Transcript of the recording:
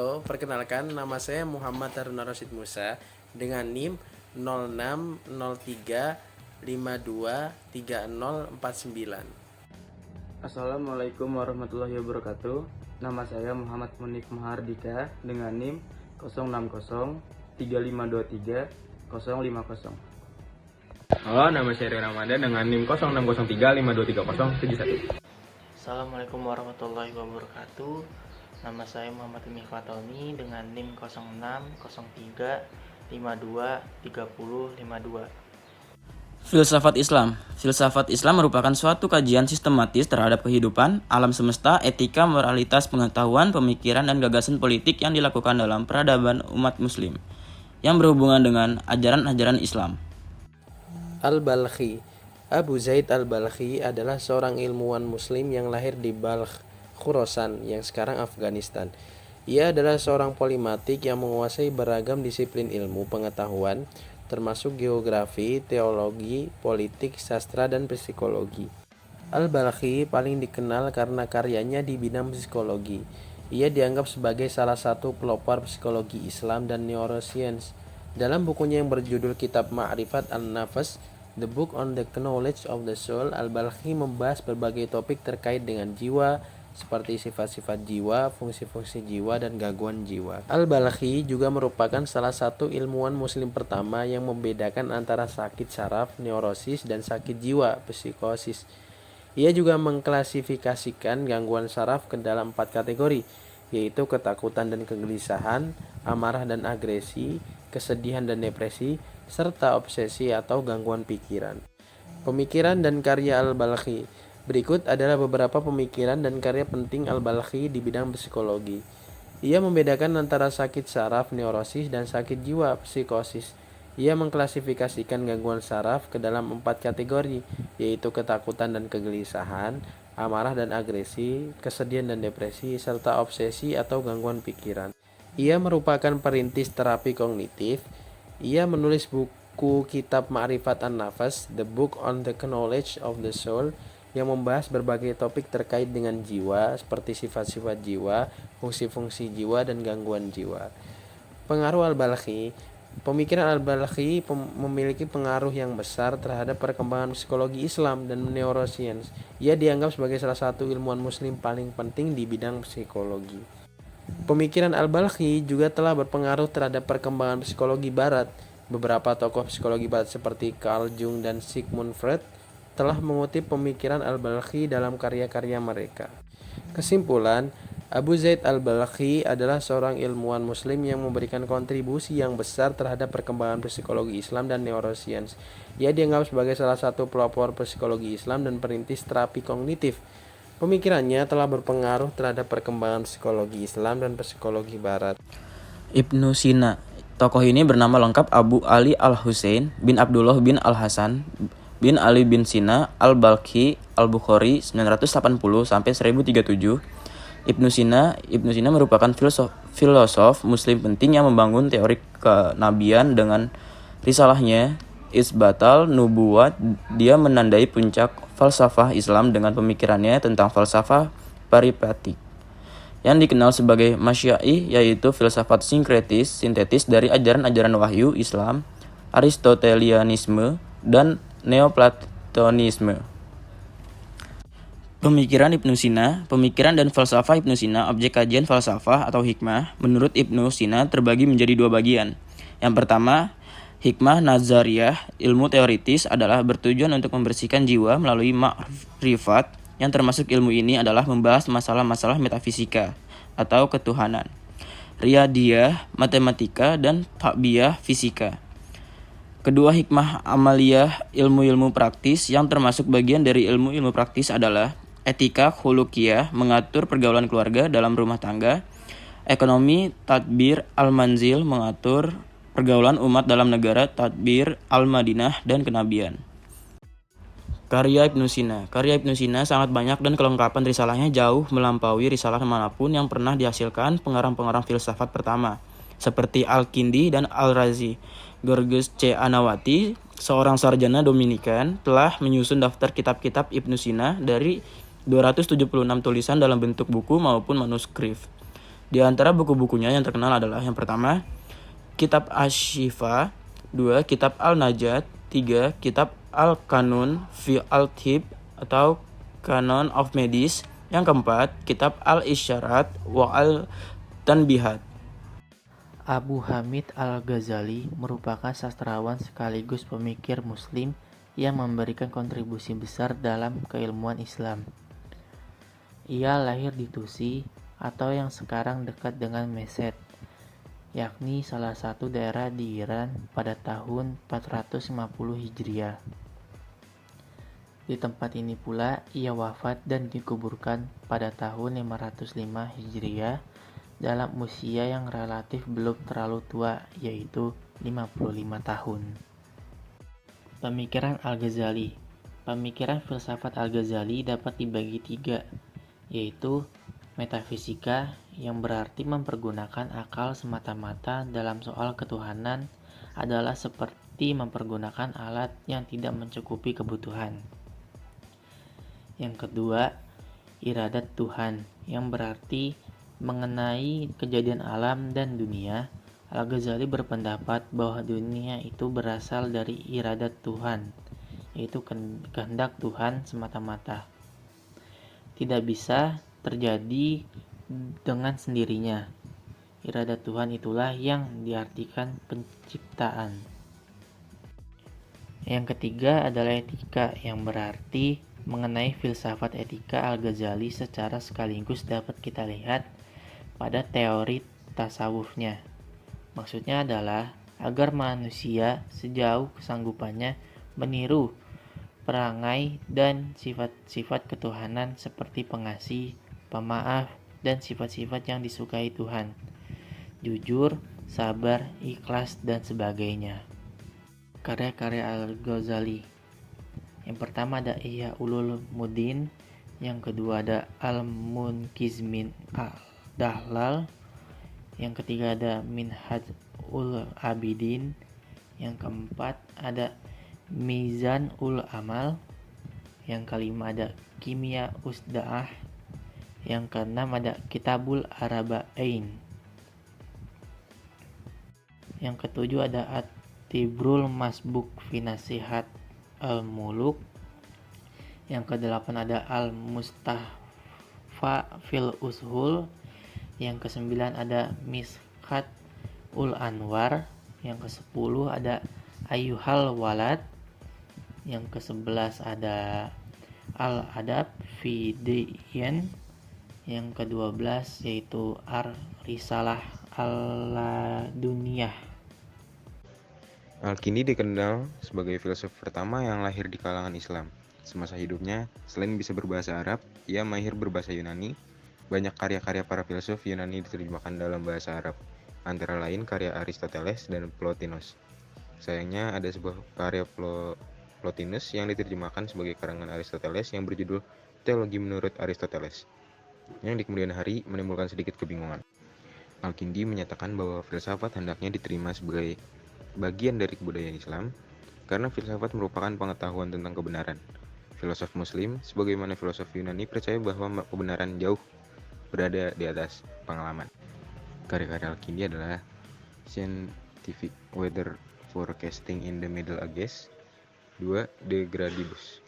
Halo, perkenalkan nama saya Muhammad Haruna Rasid Musa dengan NIM 0603523049. Assalamualaikum warahmatullahi wabarakatuh. Nama saya Muhammad Munif Mahardika dengan NIM 0603523 Halo, nama saya Rian Ramadan dengan NIM 0603523071. Assalamualaikum warahmatullahi wabarakatuh. Nama saya Muhammad Umi Fatoni dengan NIM 0603523052. Filsafat Islam. Filsafat Islam merupakan suatu kajian sistematis terhadap kehidupan, alam semesta, etika, moralitas, pengetahuan, pemikiran, dan gagasan politik yang dilakukan dalam peradaban umat muslim yang berhubungan dengan ajaran-ajaran Islam. Al-Balkhi. Abu Zaid Al-Balkhi adalah seorang ilmuwan muslim yang lahir di Balkh, Khurasan, yang sekarang Afghanistan. Ia adalah seorang polimatik yang menguasai beragam disiplin ilmu pengetahuan, termasuk geografi, teologi, politik, sastra, dan psikologi. Al-Balkhi paling dikenal karena karyanya di bidang psikologi. Ia dianggap sebagai salah satu pelopor psikologi Islam dan neuroscience. Dalam bukunya yang berjudul Kitab Ma'rifat An-Nafs, The Book on the Knowledge of the Soul, Al-Balkhi membahas berbagai topik terkait dengan jiwa, seperti sifat-sifat jiwa, fungsi-fungsi jiwa, dan gangguan jiwa. Al-Balkhi juga merupakan salah satu ilmuwan muslim pertama yang membedakan antara sakit saraf, neurosis, dan sakit jiwa, psikosis. Ia juga mengklasifikasikan gangguan saraf ke dalam 4 kategori, yaitu ketakutan dan kegelisahan, amarah dan agresi, kesedihan dan depresi, serta obsesi atau gangguan pikiran. Pemikiran dan karya Al-Balkhi. Berikut adalah beberapa pemikiran dan karya penting Al-Balkhi di bidang psikologi. Ia membedakan antara sakit saraf, neurosis, dan sakit jiwa, psikosis. Ia mengklasifikasikan gangguan saraf ke dalam 4 kategori, yaitu ketakutan dan kegelisahan, amarah dan agresi, kesedihan dan depresi, serta obsesi atau gangguan pikiran. Ia merupakan perintis terapi kognitif. Ia menulis buku Kitab Ma'rifat An-Nafs, The Book on the Knowledge of the Soul, yang membahas berbagai topik terkait dengan jiwa, seperti sifat-sifat jiwa, fungsi-fungsi jiwa, dan gangguan jiwa. Pengaruh Al-Balkhi. Pemikiran Al-Balkhi memiliki pengaruh yang besar terhadap perkembangan psikologi Islam dan neuroscience. Ia dianggap sebagai salah satu ilmuwan muslim paling penting di bidang psikologi. Pemikiran Al-Balkhi juga telah berpengaruh terhadap perkembangan psikologi barat. Beberapa tokoh psikologi barat seperti Carl Jung dan Sigmund Freud telah mengutip pemikiran Al-Balkhi dalam karya-karya mereka. Kesimpulan, Abu Zaid Al-Balkhi adalah seorang ilmuwan muslim yang memberikan kontribusi yang besar terhadap perkembangan psikologi Islam dan neuroscience. Ia dianggap sebagai salah satu pelopor psikologi Islam dan perintis terapi kognitif. Pemikirannya telah berpengaruh terhadap perkembangan psikologi Islam dan psikologi barat. Ibnu Sina. Tokoh ini bernama lengkap Abu Ali Al-Husain bin Abdullah bin Al-Hasan bin Ali bin Sina Al-Balkhi Al-Bukhari 980-1037. Ibnu Sina merupakan filosof muslim penting yang membangun teori kenabian dengan risalahnya Isbatal Nubuwat. Dia menandai puncak falsafah Islam dengan pemikirannya tentang falsafah paripatik yang dikenal sebagai Masyaih, yaitu filsafat sinkretis sintetis dari ajaran-ajaran wahyu Islam, Aristotelianisme, dan Neoplatonisme. Pemikiran dan falsafah Ibnu Sina, objek kajian falsafah atau hikmah, menurut Ibnu Sina terbagi menjadi 2 bagian. Yang pertama, hikmah nazariyah, ilmu teoritis, adalah bertujuan untuk membersihkan jiwa melalui ma'rifat, yang termasuk ilmu ini adalah membahas masalah-masalah metafisika atau ketuhanan, riyadiyah, matematika, dan takbiyah, fisika. Kedua, hikmah amaliyah, ilmu-ilmu praktis, yang termasuk bagian dari ilmu-ilmu praktis adalah etika khulukiyah, mengatur pergaulan keluarga dalam rumah tangga, ekonomi, tadbir al-manzil, mengatur pergaulan umat dalam negara, tadbir al-Madinah, dan kenabian. Karya Ibnu Sina sangat banyak dan kelengkapan risalahnya jauh melampaui risalah manapun yang pernah dihasilkan pengarang-pengarang filsafat pertama, seperti Al-Kindi dan Al-Razi. Georges C. Anawati, seorang sarjana Dominikan, telah menyusun daftar kitab-kitab Ibnu Sina dari 276 tulisan dalam bentuk buku maupun manuskrip. Di antara buku-bukunya yang terkenal adalah yang pertama, Kitab Asy-Syifa, 2. Kitab Al-Najat, 3. Kitab Al-Kanun fi Al-Tib atau Canon of Medis, yang keempat, Kitab Al-Isyarat wa Al-Tanbihat. Abu Hamid Al-Ghazali merupakan sastrawan sekaligus pemikir Muslim yang memberikan kontribusi besar dalam keilmuan Islam. Ia lahir di Tusi atau yang sekarang dekat dengan Meshed, yakni salah satu daerah di Iran pada tahun 450 Hijriah. Di tempat ini pula ia wafat dan dikuburkan pada tahun 505 Hijriah dalam usia yang relatif belum terlalu tua, yaitu 55 tahun. Pemikiran Al-Ghazali. Pemikiran filsafat Al-Ghazali dapat dibagi tiga, yaitu metafisika, yang berarti mempergunakan akal semata-mata dalam soal ketuhanan adalah seperti mempergunakan alat yang tidak mencukupi kebutuhan. Yang kedua, iradat Tuhan, yang berarti mengenai kejadian alam dan dunia. Al-Ghazali berpendapat bahwa dunia itu berasal dari iradat Tuhan, yaitu kehendak Tuhan semata-mata. Tidak bisa terjadi dengan sendirinya. Iradat Tuhan itulah yang diartikan penciptaan. Yang ketiga adalah etika, yang berarti mengenai filsafat etika. Al-Ghazali secara sekaligus dapat kita lihat pada teori tasawufnya. Maksudnya adalah agar manusia sejauh kesanggupannya meniru perangai dan sifat-sifat ketuhanan seperti pengasih, pemaaf, dan sifat-sifat yang disukai Tuhan, jujur, sabar, ikhlas, dan sebagainya. Karya-karya Al-Ghazali. Yang pertama ada Ihya Ulumuddin, yang kedua ada Al-Munqiz min Al-Dahlal, yang ketiga ada Minhajul Abidin, yang keempat ada Mizan ul Amal, yang kelima ada Kimia Usda'ah, yang keenam ada Kitabul Araba'ain, yang ketujuh ada At-Tibrul Masbuk fi Nasihat Al-Muluk, yang kedelapan ada Al-Mustafa fil Ushul, yang kesembilan ada Miskat ul Anwar, yang kesepuluh ada Ayyuhal Walad, yang ke-11 ada Al-Adab fi Diyan, yang ke-12 yaitu Ar-Risalah Al-Laduniyah. Al-Kindi dikenal sebagai filsuf pertama yang lahir di kalangan Islam. Semasa hidupnya, selain bisa berbahasa Arab, ia mahir berbahasa Yunani. Banyak karya-karya para filsuf Yunani diterjemahkan dalam bahasa Arab, antara lain karya Aristoteles dan Plotinus. Sayangnya ada sebuah karya Plotinus yang diterjemahkan sebagai karangan Aristoteles yang berjudul Teologi Menurut Aristoteles, yang di kemudian hari menimbulkan sedikit kebingungan. Al-Kindi menyatakan bahwa filsafat hendaknya diterima sebagai bagian dari kebudayaan Islam, karena filsafat merupakan pengetahuan tentang kebenaran. Filosof Muslim, sebagaimana filosof Yunani, percaya bahwa kebenaran jauh berada di atas pengalaman. Karya-karya Al-Kindi adalah Scientific Weather Forecasting in the Middle Ages, 2. De Gradibus.